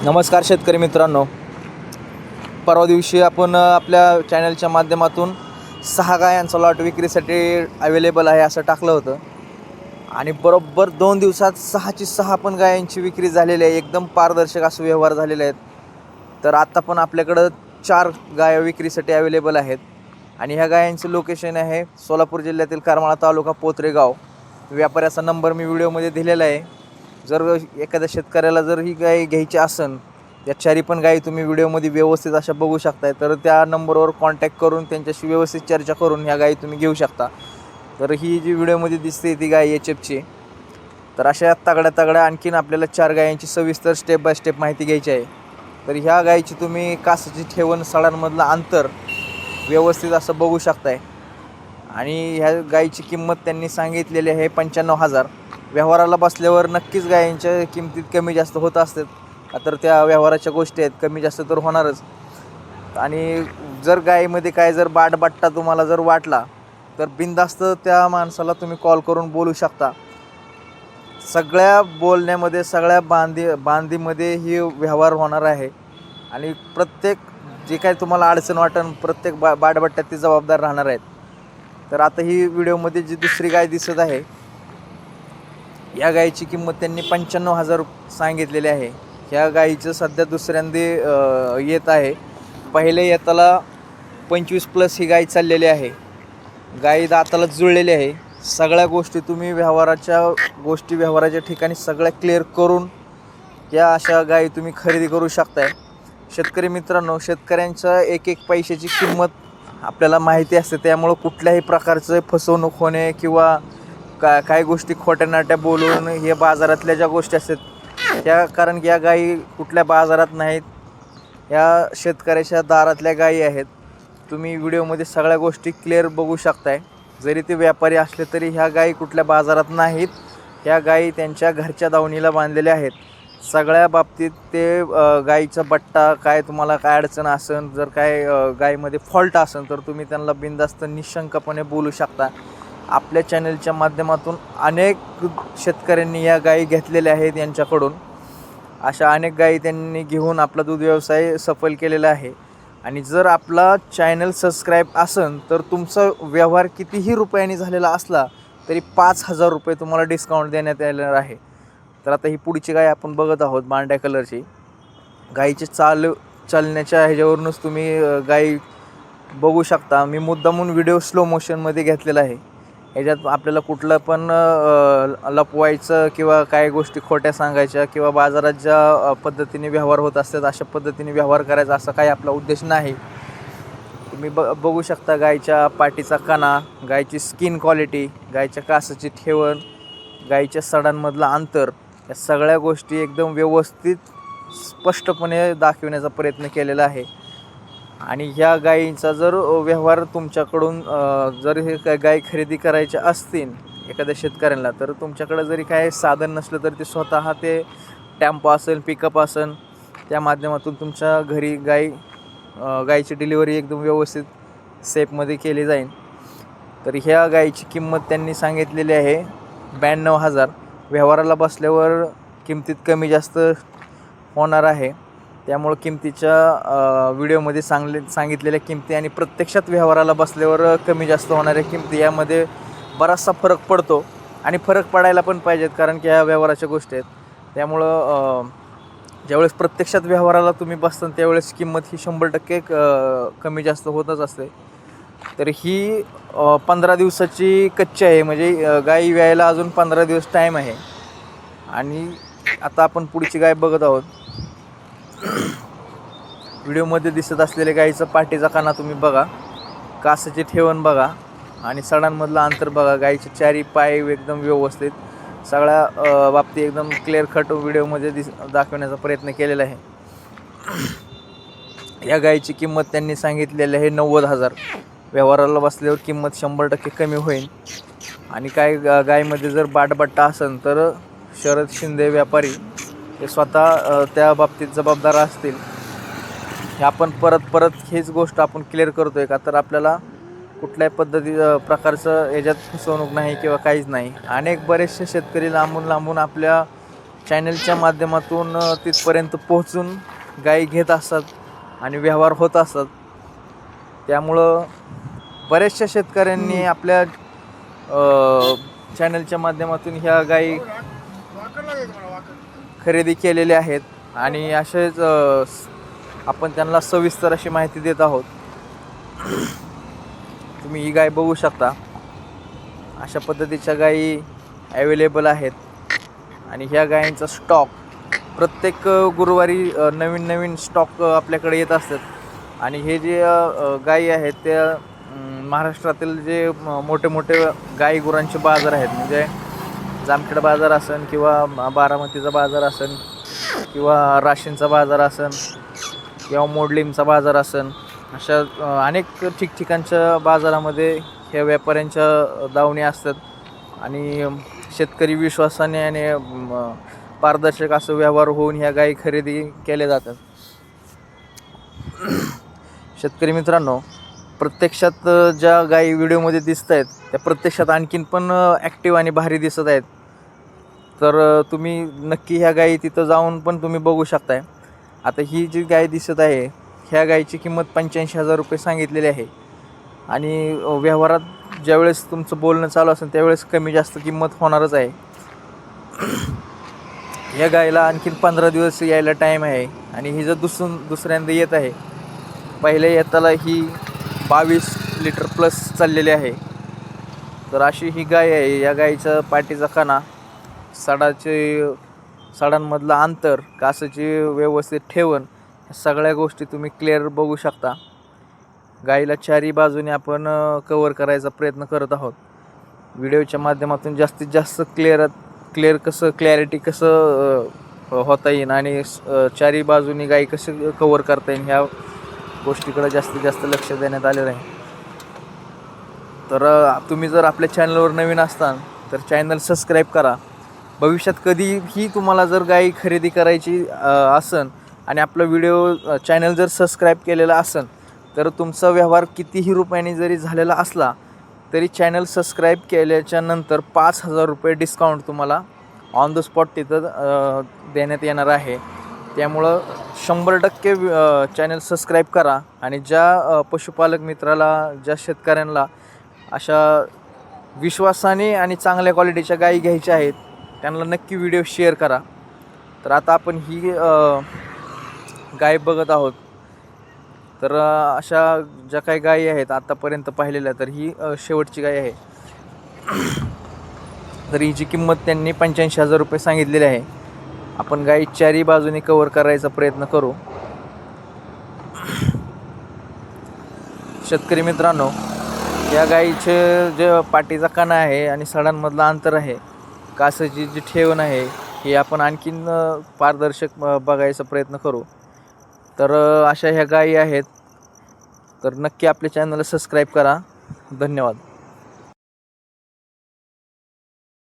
नमस्कार शेतकरी मित्रांनो. परवा दिवशी आपण आपल्या चॅनलच्या माध्यमातून 6 गायांचा लॉट विक्रीसाठी अवेलेबल आहे असं टाकलं होतं आणि बरोबर 2 दिवसात 6ची 6 पण गायांची विक्री झालेली आहे. एकदम पारदर्शक असं व्यवहार झालेले आहेत. तर आत्ता पण आपल्याकडं 4 गाया विक्रीसाठी अवेलेबल आहेत आणि ह्या गायांचं लोकेशन आहे सोलापूर जिल्ह्यातील करमाळा तालुका पोत्रेगाव. व्यापाऱ्याचा नंबर मी व्हिडिओमध्ये दिलेला आहे. जर एखाद्या शेतकऱ्याला जर ही गाय घ्यायची असेल, या 4 पण गायी तुम्ही व्हिडिओमध्ये व्यवस्थित अशा बघू शकताय, तर त्या नंबरवर कॉन्टॅक्ट करून त्यांच्याशी व्यवस्थित चर्चा करून ह्या गायी तुम्ही घेऊ शकता. तर ही जी व्हिडिओमध्ये दिसते ती गाय HFची. तर अशा तगड्या आणखीन आपल्याला 4 गायांची सविस्तर स्टेप बाय स्टेप माहिती घ्यायची आहे. तर ह्या गायीची तुम्ही कासाची ठेवण सडांमधलं अंतर व्यवस्थित असं बघू शकताय आणि ह्या गायीची किंमत त्यांनी सांगितलेली आहे 95,000. व्यवहाराला बसल्यावर नक्कीच गायींच्या किमतीत कमी जास्त होत असतात. तर त्या व्यवहाराच्या गोष्टी आहेत, कमी जास्त तर होणारच. आणि जर गायीमध्ये काय जर बाटबट्टा तुम्हाला जर वाटला तर बिनधास्त त्या माणसाला तुम्ही कॉल करून बोलू शकता. सगळ्या बोलण्यामध्ये सगळ्या बांधीमध्ये ही व्यवहार होणार आहे आणि प्रत्येक जे काय तुम्हाला अडचण वाटेल प्रत्येक बाटबट्ट्यात ती जबाबदार राहणार आहेत. तर आता ही व्हिडिओमध्ये जी दुसरी गाय दिसत आहे, या गायीची किंमत त्यांनी 95,000 सांगितलेली आहे. ह्या गायीचं सध्या दुसऱ्यांदा येत आहे. पहिले येताला 25+ ही गाय चाललेली आहे. गायी दाताला जुळलेली आहे. सगळ्या गोष्टी तुम्ही व्यवहाराच्या ठिकाणी सगळ्या क्लिअर करून या अशा गायी तुम्ही खरेदी करू शकताय. शेतकरी मित्रांनो, शेतकऱ्यांच्या एक पैशाची किंमत आपल्याला माहिती असते, त्यामुळं कुठल्याही प्रकारचं फसवणूक होणे किंवा काही गोष्टी खोट्या नाट्या बोलून हे बाजारातल्या ज्या गोष्टी असतात त्या, कारण की या गायी कुठल्या बाजारात नाहीत, या शेतकऱ्याच्या दारातल्या गायी आहेत. तुम्ही व्हिडिओमध्ये सगळ्या गोष्टी क्लिअर बघू शकताय. जरी ते व्यापारी असले तरी ह्या गायी कुठल्या बाजारात नाहीत. ह्या गायी त्यांच्या घरच्या दावणीला बांधलेल्या आहेत. सगळ्या बाबतीत ते गायीचा बट्टा काय, तुम्हाला काय अडचण असेल, जर काय गायीमध्ये फॉल्ट असेल तर तुम्ही त्यांना बिनधास्त निशंकपणे बोलू शकता. आपल्या चॅनलच्या माध्यमातून अनेक शेतकऱ्यांनी या गायी घेतलेल्या आहेत यांच्याकडून. अशा अनेक गायी त्यांनी घेऊन आपला दूध व्यवसाय सफल केलेला आहे. आणि जर आपला चॅनल सबस्क्राईब असेल तर तुमचा व्यवहार कितीही रुपयांनी झालेला असला तरी 5,000 रुपये तुम्हाला डिस्काउंट देण्यात येणार आहे. तर आता ही पुढची गाय आपण बघत आहोत, पांढऱ्या कलरची. गायीची चालण्याच्या ह्याच्यावरूनच तुम्ही गायी बघू शकता. मी मुद्दामून व्हिडिओ स्लो मोशनमध्ये घेतलेला आहे. ह्याच्यात आपल्याला कुठलं पण लपवायचं किंवा काही गोष्टी खोट्या सांगायच्या किंवा बाजारात ज्या पद्धतीने व्यवहार होत असतात अशा पद्धतीने व्यवहार करायचा असा काही आपला उद्देश नाही. तुम्ही बघू शकता गायीच्या पाठीचा कणा, गायीची स्किन क्वालिटी, गायीच्या कासाची ठेवण, गायीच्या सडांमधलं अंतर, या सगळ्या गोष्टी एकदम व्यवस्थित स्पष्टपणे दाखवण्याचा प्रयत्न केलेला आहे. आणि ह्या गायींचा जर व्यवहार तुमच्याकडून जर हे गाय खरेदी करायच्या असतील एखाद्या शेतकऱ्यांना, तर तुमच्याकडं जरी काय साधन नसलं तर ते स्वतः ते टेम्पो असेल, पिकअप असेल, त्या माध्यमातून तुमच्या घरी गायीची डिलिव्हरी एकदम व्यवस्थित सेफमध्ये केली जाईल. तर ह्या गायीची किंमत त्यांनी सांगितलेली आहे 92,000. व्यवहाराला बसल्यावर किमतीत कमी जास्त होणार आहे. त्यामुळं किमतीच्या व्हिडिओमध्ये सांगितलेल्या किमती आणि प्रत्यक्षात व्यवहाराला बसल्यावर कमी जास्त होणाऱ्या किमती यामध्ये बराचसा फरक पडतो आणि फरक पडायला पण पाहिजेत, कारण की ह्या व्यवहाराच्या गोष्टी आहेत. त्यामुळं ज्यावेळेस प्रत्यक्षात व्यवहाराला तुम्ही बसता त्यावेळेस किंमत ही 100% कमी जास्त होतच असते. तर ही 15 दिवसाची कच्ची आहे, म्हणजे गाई व्यायला अजून 15 दिवस टाईम आहे. आणि आता आपण पुढची गाय बघत आहोत. व्हिडिओमध्ये दिसत असलेल्या गायीचा पाठीचा कणा तुम्ही बघा, कासाची ठेवण बघा आणि सडांमधलं अंतर बघा. गायीचे 4 पाय एकदम व्यवस्थित, सगळ्या बाबतीत एकदम क्लिअर कट व्हिडिओमध्ये दाखवण्याचा प्रयत्न केलेला आहे. या गायीची किंमत त्यांनी सांगितलेली आहे 90,000. व्यवहाराला बसल्यावर किंमत 100% कमी होईल. आणि काय गायीमध्ये जर बाटबट्टा असेल तर शरद शिंदे व्यापारी हे स्वतः त्या बाबतीत जबाबदार असतील. हे आपण परत हेच गोष्ट आपण क्लिअर करतो आहे का, तर आपल्याला कुठल्याही प्रकारचं याच्यात फसवणूक नाही किंवा काहीच नाही. बरेचसे शेतकरी लांबून आपल्या चॅनलच्या माध्यमातून तिथपर्यंत पोहोचून गायी घेत असतात आणि व्यवहार होत असतात. त्यामुळं बऱ्याचशा शेतकऱ्यांनी आपल्या चॅनलच्या माध्यमातून ह्या गायी खरेदी केलेल्या आहेत आणि असेच आपण त्यांना सविस्तर अशी माहिती देत आहोत. तुम्ही ही गाय बघू शकता. अशा पद्धतीच्या गायी ॲवेलेबल आहेत आणि ह्या गायींचा स्टॉक प्रत्येक गुरुवारी नवीन नवीन स्टॉक आपल्याकडे येत असतात आणि हे जे गायी आहेत त्या महाराष्ट्रातील जे मोठे मोठे गाई गुरांचे बाजार आहेत, म्हणजे जामखेड बाजार असेल किंवा बारामतीचा बाजार असेल किंवा राशींचा बाजार असेल किंवा मोडलीमचा बाजार असेल, अशा अनेक ठिकठिकाणच्या बाजारामध्ये ह्या व्यापाऱ्यांच्या दावणी असतात आणि शेतकरी विश्वासाने आणि पारदर्शक असं व्यवहार होऊन ह्या गायी खरेदी केल्या जातात. शेतकरी मित्रांनो, प्रत्यक्षात ज्या गायी व्हिडिओमध्ये दिसत आहेत त्या प्रत्यक्षात आणखीन पण ॲक्टिव्ह आणि भारी दिसत आहेत. तर तुम्ही नक्की ह्या गायी तिथं जाऊन पण तुम्ही बघू शकताय. आता ही जी गाय दिसत आहे ह्या गायीची किंमत 85,000 रुपये सांगितलेली आहे आणि व्यवहारात ज्यावेळेस तुमचं बोलणं चालू असेल त्यावेळेस कमी जास्त किंमत होणारच आहे. या गायीला आणखीन 15 दिवस यायला टाईम आहे आणि ही जर दुसऱ्यांदा येत आहे. पहिल्या येताला ही 22 लिटर प्लस चाललेली आहे. तर अशी ही गाय आहे. या गायीचा पाठीचा कणा, सडांमधलं अंतर, कासाची व्यवस्थित ठेवण, सगळ्या गोष्टी तुम्ही क्लिअर बघू शकता. गायीला चारी बाजूने आपण कवर करायचा प्रयत्न करत आहोत. व्हिडिओच्या माध्यमातून जास्तीत जास्त क्लॅरिटी कसं होता येईल आणि चारी बाजूनी गायी कसं कवर करता येईल ह्या गोष्टीकडे जास्तीत जास्त लक्ष देण्यात आलेलं आहे. तर तुम्ही जर आपल्या चॅनलवर नवीन असाल तर चॅनल सबस्क्राईब करा. भविष्यात कधीही तुम्हाला जर गायी खरेदी करायची असेल आणि आपला व्हिडिओ चॅनल जर सबस्क्राईब केलेला असेल तर तुमचा व्यवहार कितीही रुपयांनी जरी झालेला असला तरी चॅनल सबस्क्राईब केल्याच्या नंतर 5,000 रुपये डिस्काउंट तुम्हाला ऑन द स्पॉट तिथं देण्यात येणार आहे. त्यामुळं 100% चॅनल सबस्क्राईब करा आणि ज्या पशुपालक मित्राला, ज्या शेतकऱ्यांना अशा विश्वासाने आणि चांगल्या क्वालिटीच्या गायी घ्यायच्या आहेत त्यांना नक्की व्हिडिओ शेअर करा. तर आता आपण ही गाय बघत आहोत. तर अशा ज्या काही गायी आहेत आतापर्यंत पाहिलेल्या, तर ही शेवटची गाय आहे. तर हिची किंमत त्यांनी 85,000 रुपये सांगितलेली आहे. आपण गायी चारी बाजूने कवर करायचा प्रयत्न करू. शेतकरी मित्रांनो, या गायीचे जे पाठीचा कणा आहे आणि सडांमधलं अंतर आहे, कासाची जी ठेवण आहे, हे आपण आणखीन पारदर्शक बघायचा प्रयत्न करू. तर अशा ह्या गायी आहेत. तर नक्की आपल्या चॅनलला सबस्क्राईब करा. धन्यवाद.